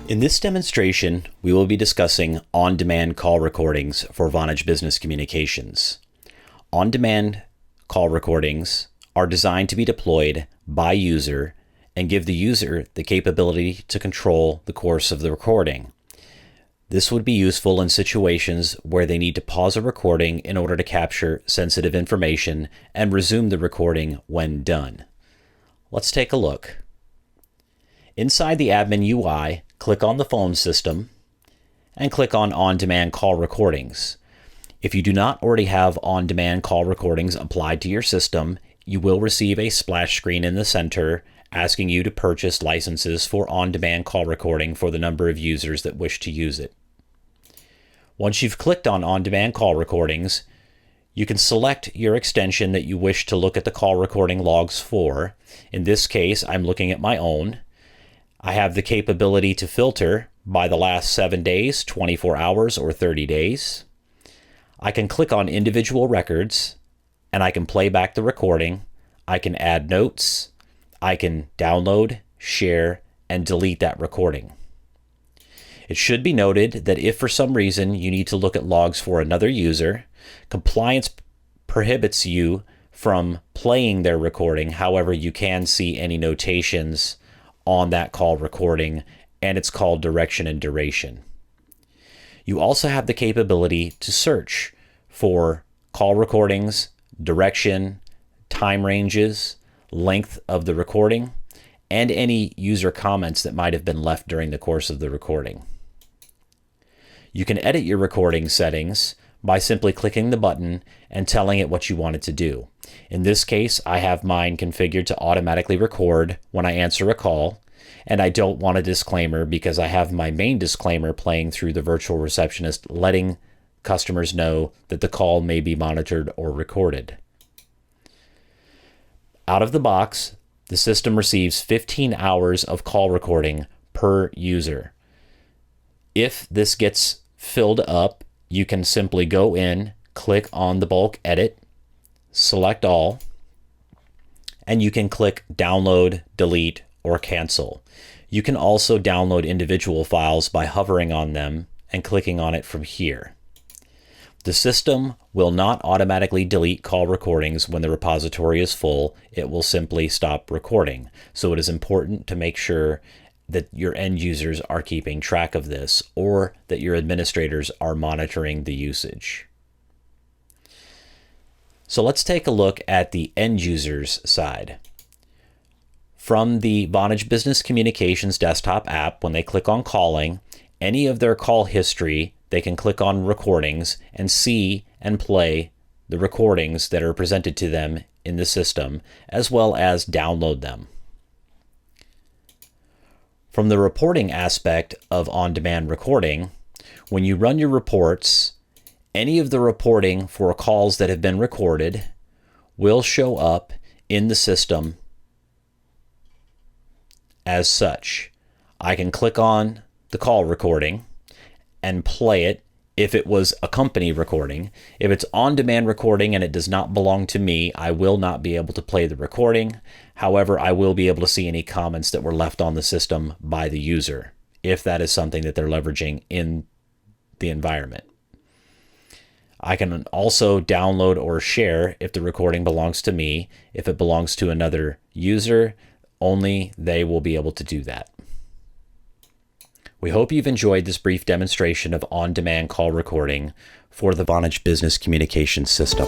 In this demonstration, we will be discussing on-demand call recordings for Vonage Business Communications. On-demand call recordings are designed to be deployed by user and give the user the capability to control the course of the recording. This would be useful in situations where they need to pause a recording in order to capture sensitive information and resume the recording when done. Let's take a look. Inside the admin UI, click on the phone system and click on On-Demand Call Recordings. If you do not already have on-demand call recordings applied to your system, you will receive a splash screen in the center asking you to purchase licenses for on-demand call recording for the number of users that wish to use it. Once you've clicked on on-demand call recordings, you can select your extension that you wish to look at the call recording logs for. In this case, I'm looking at my own. I have the capability to filter by the last 7 days, 24 hours, or 30 days. I can click on individual records and I can play back the recording. I can add notes. I can download, share, and delete that recording. It should be noted that if for some reason you need to look at logs for another user, compliance prohibits you from playing their recording. However, you can see any notations on that call recording, and it's called direction and duration. You also have the capability to search for call recordings, direction, time ranges, length of the recording, and any user comments that might have been left during the course of the recording. You can edit your recording settings by simply clicking the button and telling it what you want it to do. In this case, I have mine configured to automatically record when I answer a call, and I don't want a disclaimer because I have my main disclaimer playing through the virtual receptionist, letting customers know that the call may be monitored or recorded. Out of the box, the system receives 15 hours of call recording per user. If this gets filled up, you can simply go in, click on the bulk edit, select all, and you can click download, delete, or cancel. You can also download individual files by hovering on them and clicking on it from here. The system will not automatically delete call recordings when the repository is full. It will simply stop recording. So it is important to make sure that your end users are keeping track of this, or that your administrators are monitoring the usage. So let's take a look at the end users side. From the Vonage Business Communications desktop app, when they click on calling, any of their call history, they can click on recordings and see and play the recordings that are presented to them in the system, as well as download them. From the reporting aspect of on-demand recording, when you run your reports, any of the reporting for calls that have been recorded will show up in the system as such. I can click on the call recording and play it if it was a company recording. If it's on-demand recording and it does not belong to me, I will not be able to play the recording. However, I will be able to see any comments that were left on the system by the user, if that is something that they're leveraging in the environment. I can also download or share if the recording belongs to me. If it belongs to another user, only they will be able to do that. We hope you've enjoyed this brief demonstration of on-demand call recording for the Vonage Business Communications System.